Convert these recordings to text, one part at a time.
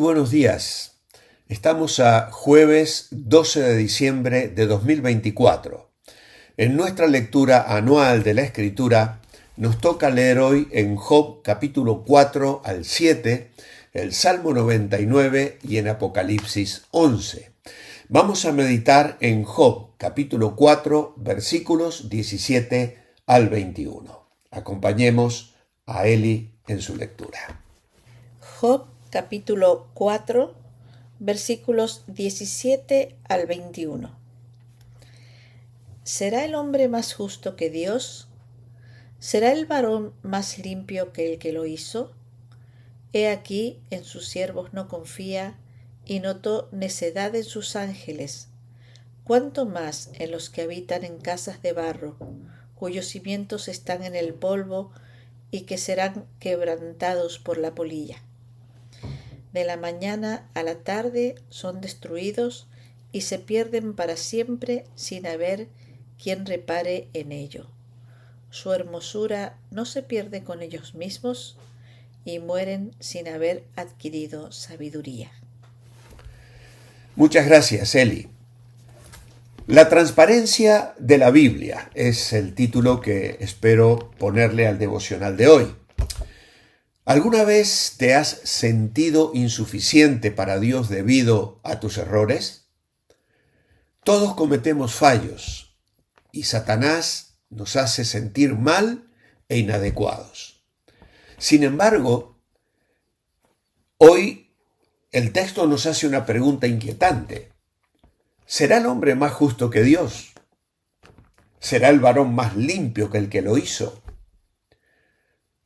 buenos días. Estamos a jueves 12 de diciembre de 2024. En nuestra lectura anual de la Escritura nos toca leer hoy en Job capítulo 4 al 7, el Salmo 99 y en Apocalipsis 11. Vamos a meditar en Job capítulo 4 versículos 17 al 21. Acompañemos a Eli en su lectura. Job capítulo 4, versículos 17 al 21. ¿Será el hombre más justo que Dios? ¿Será el varón más limpio que el que lo hizo? He aquí, en sus siervos no confía, y notó necedad en sus ángeles. ¿Cuánto más en los que habitan en casas de barro, cuyos cimientos están en el polvo y que serán quebrantados por la polilla? De la mañana a la tarde son destruidos y se pierden para siempre sin haber quien repare en ello. Su hermosura no se pierde con ellos mismos y mueren sin haber adquirido sabiduría. Muchas gracias, Eli. La transparencia de la Biblia es el título que espero ponerle al devocional de hoy. ¿Alguna vez te has sentido insuficiente para Dios debido a tus errores? Todos cometemos fallos y Satanás nos hace sentir mal e inadecuados. Sin embargo, hoy el texto nos hace una pregunta inquietante. ¿Será el hombre más justo que Dios? ¿Será el varón más limpio que el que lo hizo?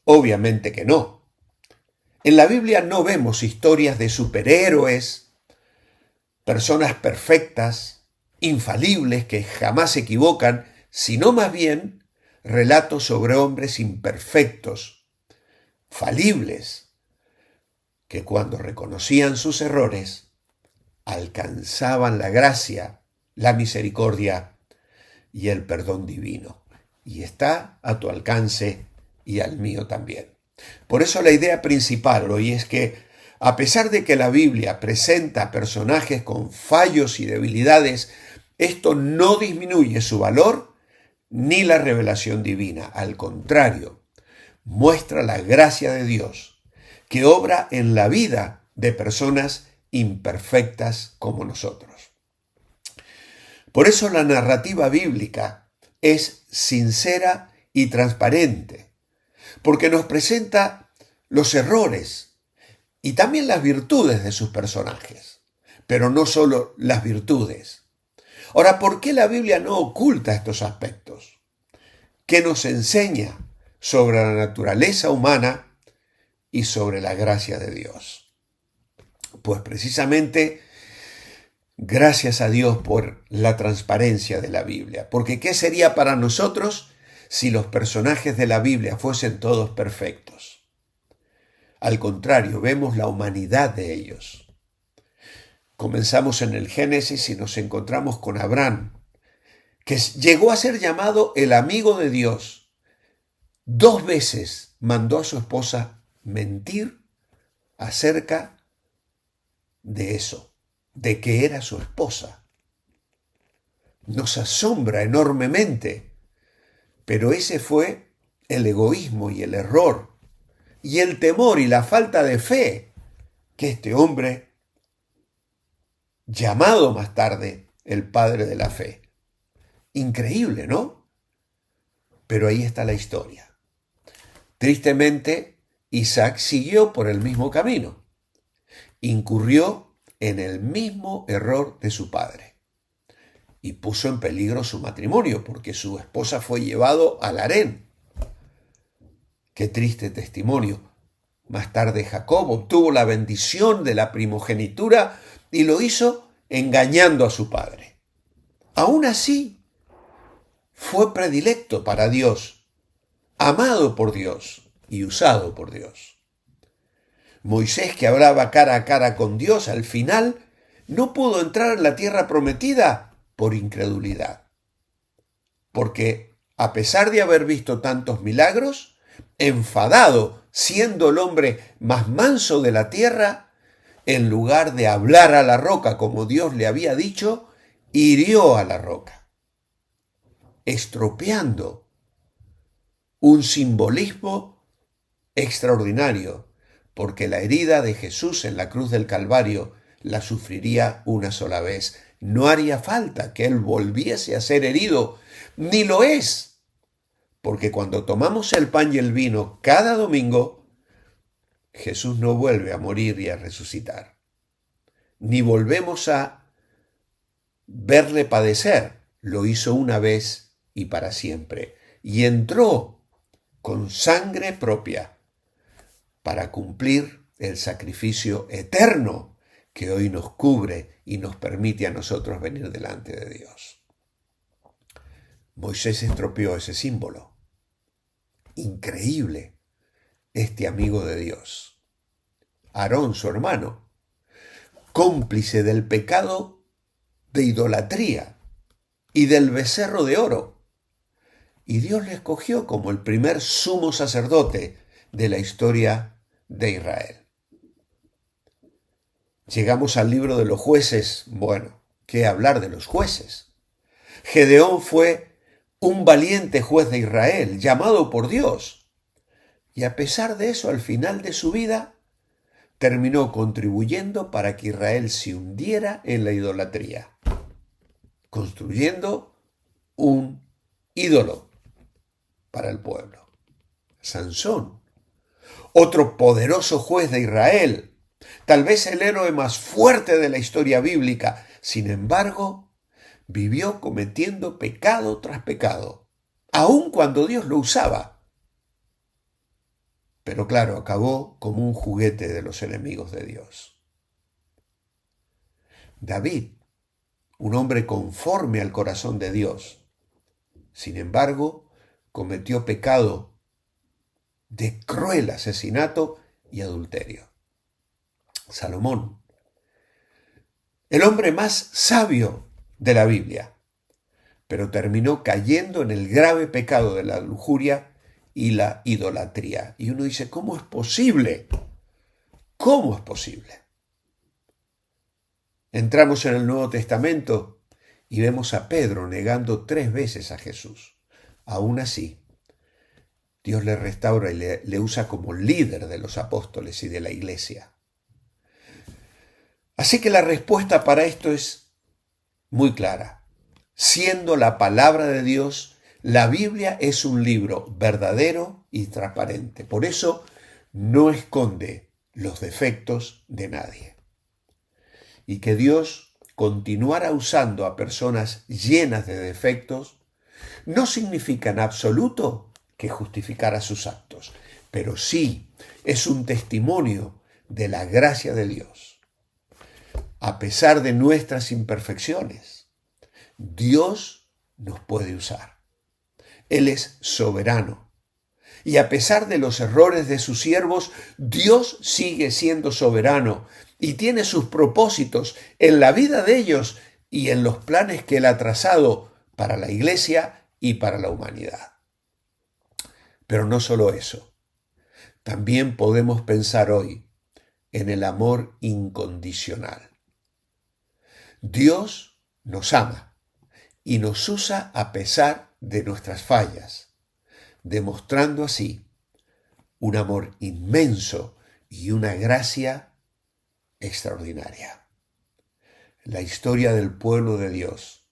Obviamente que no. En la Biblia no vemos historias de superhéroes, personas perfectas, infalibles, que jamás se equivocan, sino más bien relatos sobre hombres imperfectos, falibles, que cuando reconocían sus errores, alcanzaban la gracia, la misericordia y el perdón divino. Y está a tu alcance y al mío también. Por eso la idea principal hoy es que, a pesar de que la Biblia presenta personajes con fallos y debilidades, esto no disminuye su valor ni la revelación divina. Al contrario, muestra la gracia de Dios que obra en la vida de personas imperfectas como nosotros. Por eso la narrativa bíblica es sincera y transparente, porque nos presenta los errores y también las virtudes de sus personajes, pero no solo las virtudes. Ahora, ¿por qué la Biblia no oculta estos aspectos? ¿Qué nos enseña sobre la naturaleza humana y sobre la gracia de Dios? Pues precisamente gracias a Dios por la transparencia de la Biblia, porque ¿qué sería para nosotros si los personajes de la Biblia fuesen todos perfectos? Al contrario, vemos la humanidad de ellos. Comenzamos en el Génesis y nos encontramos con Abraham, que llegó a ser llamado el amigo de Dios. 2 veces mandó a su esposa mentir acerca de eso, de que era su esposa. Nos asombra enormemente, pero ese fue el egoísmo y el error y el temor y la falta de fe que este hombre, llamado más tarde el padre de la fe. Increíble, ¿no? Pero ahí está la historia. Tristemente, Isaac siguió por el mismo camino. Incurrió en el mismo error de su padre y puso en peligro su matrimonio porque su esposa fue llevado al harén. Qué triste testimonio. Más tarde Jacob obtuvo la bendición de la primogenitura y lo hizo engañando a su padre. Aún así, fue predilecto para Dios, amado por Dios y usado por Dios. Moisés, que hablaba cara a cara con Dios, al final no pudo entrar en la tierra prometida por incredulidad. Porque a pesar de haber visto tantos milagros, enfadado, siendo el hombre más manso de la tierra, en lugar de hablar a la roca como Dios le había dicho, hirió a la roca, estropeando un simbolismo extraordinario, porque la herida de Jesús en la cruz del Calvario la sufriría una sola vez. No haría falta que Él volviese a ser herido, ni lo es, porque cuando tomamos el pan y el vino cada domingo, Jesús no vuelve a morir y a resucitar, ni volvemos a verle padecer. Lo hizo una vez y para siempre, y entró con sangre propia para cumplir el sacrificio eterno que hoy nos cubre y nos permite a nosotros venir delante de Dios. Moisés estropeó ese símbolo. Increíble, este amigo de Dios. Aarón, su hermano, cómplice del pecado de idolatría y del becerro de oro. Y Dios le escogió como el primer sumo sacerdote de la historia de Israel. Llegamos al libro de los jueces. Bueno, ¿qué hablar de los jueces? Gedeón fue un valiente juez de Israel, llamado por Dios. Y a pesar de eso, al final de su vida, terminó contribuyendo para que Israel se hundiera en la idolatría, construyendo un ídolo para el pueblo. Sansón, otro poderoso juez de Israel, tal vez el héroe más fuerte de la historia bíblica, sin embargo, vivió cometiendo pecado tras pecado, aun cuando Dios lo usaba. Pero claro, acabó como un juguete de los enemigos de Dios. David, un hombre conforme al corazón de Dios, sin embargo, cometió pecado de cruel asesinato y adulterio. Salomón, el hombre más sabio de la Biblia, pero terminó cayendo en el grave pecado de la lujuria y la idolatría. Y uno dice, ¿cómo es posible? ¿Cómo es posible? Entramos en el Nuevo Testamento y vemos a Pedro negando 3 veces a Jesús. Aún así, Dios le restaura y le usa como líder de los apóstoles y de la iglesia. Así que la respuesta para esto es muy clara. Siendo la palabra de Dios, la Biblia es un libro verdadero y transparente. Por eso no esconde los defectos de nadie. Y que Dios continuara usando a personas llenas de defectos no significa en absoluto que justificara sus actos, pero sí es un testimonio de la gracia de Dios. A pesar de nuestras imperfecciones, Dios nos puede usar. Él es soberano. Y a pesar de los errores de sus siervos, Dios sigue siendo soberano y tiene sus propósitos en la vida de ellos y en los planes que Él ha trazado para la iglesia y para la humanidad. Pero no solo eso. También podemos pensar hoy en el amor incondicional. Dios nos ama y nos usa a pesar de nuestras fallas, demostrando así un amor inmenso y una gracia extraordinaria. La historia del pueblo de Dios,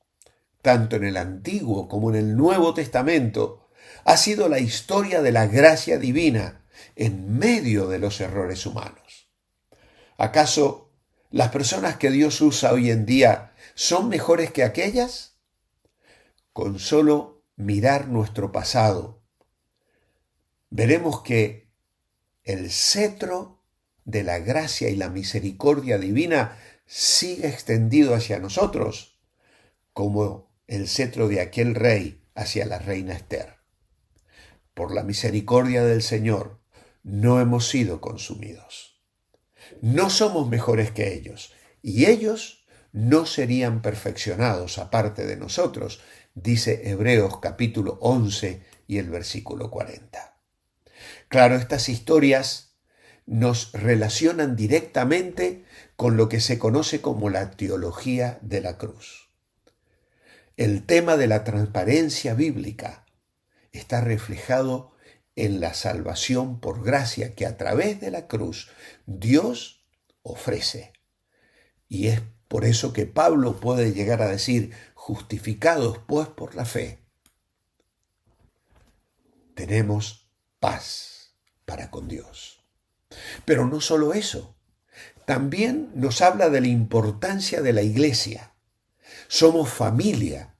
tanto en el Antiguo como en el Nuevo Testamento, ha sido la historia de la gracia divina en medio de los errores humanos. ¿Acaso las personas que Dios usa hoy en día son mejores que aquellas? Con solo mirar nuestro pasado, veremos que el cetro de la gracia y la misericordia divina sigue extendido hacia nosotros, como el cetro de aquel rey hacia la reina Esther. Por la misericordia del Señor no hemos sido consumidos. No somos mejores que ellos, y ellos no serían perfeccionados aparte de nosotros, dice Hebreos capítulo 11 y el versículo 40. Claro, estas historias nos relacionan directamente con lo que se conoce como la teología de la cruz. El tema de la transparencia bíblica está reflejado en la salvación por gracia que a través de la cruz Dios ofrece. Y es por eso que Pablo puede llegar a decir, justificados pues por la fe, tenemos paz para con Dios. Pero no solo eso, también nos habla de la importancia de la iglesia. Somos familia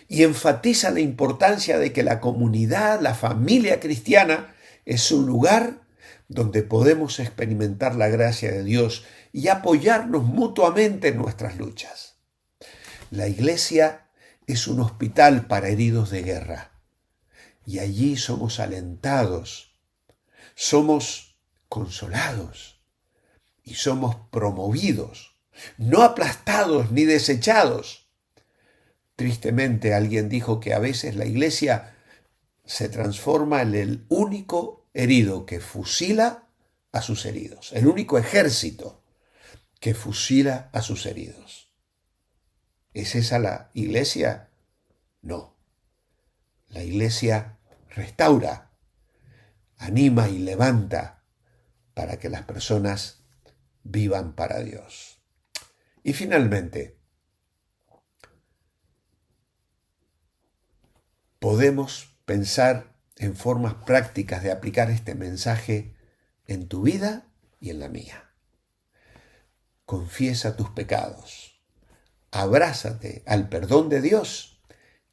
y enfatiza la importancia de que la comunidad, la familia cristiana, es un lugar donde podemos experimentar la gracia de Dios y apoyarnos mutuamente en nuestras luchas. La iglesia es un hospital para heridos de guerra y allí somos alentados, somos consolados y somos promovidos, no aplastados ni desechados. Tristemente alguien dijo que a veces la iglesia se transforma en el único herido que fusila a sus heridos, el único ejército que fusila a sus heridos. ¿Es esa la iglesia? No. La iglesia restaura, anima y levanta para que las personas vivan para Dios. Y finalmente, podemos pensar en formas prácticas de aplicar este mensaje en tu vida y en la mía. Confiesa tus pecados, abrázate al perdón de Dios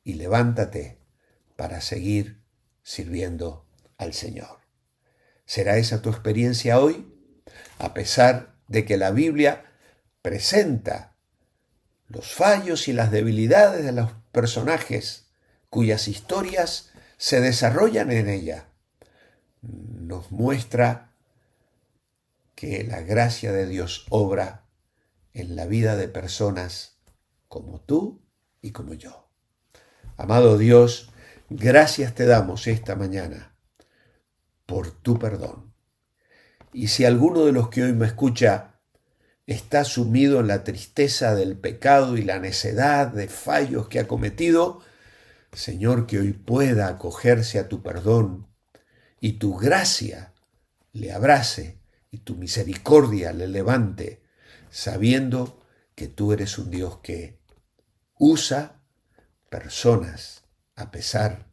y levántate para seguir sirviendo al Señor. ¿Será esa tu experiencia hoy? A pesar de que la Biblia presenta los fallos y las debilidades de los personajes cuyas historias se desarrollan en ella, nos muestra que la gracia de Dios obra en la vida de personas como tú y como yo. Amado Dios, gracias te damos esta mañana por tu perdón. Y si alguno de los que hoy me escucha está sumido en la tristeza del pecado y la necedad de fallos que ha cometido, Señor, que hoy pueda acogerse a tu perdón y tu gracia le abrace y tu misericordia le levante, sabiendo que tú eres un Dios que usa personas a pesar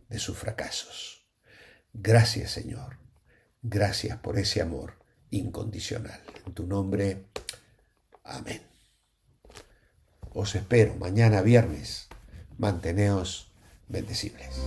de sus fracasos. Gracias, Señor. Gracias por ese amor incondicional. En tu nombre, amén. Os espero mañana viernes. Manteneos bendecibles.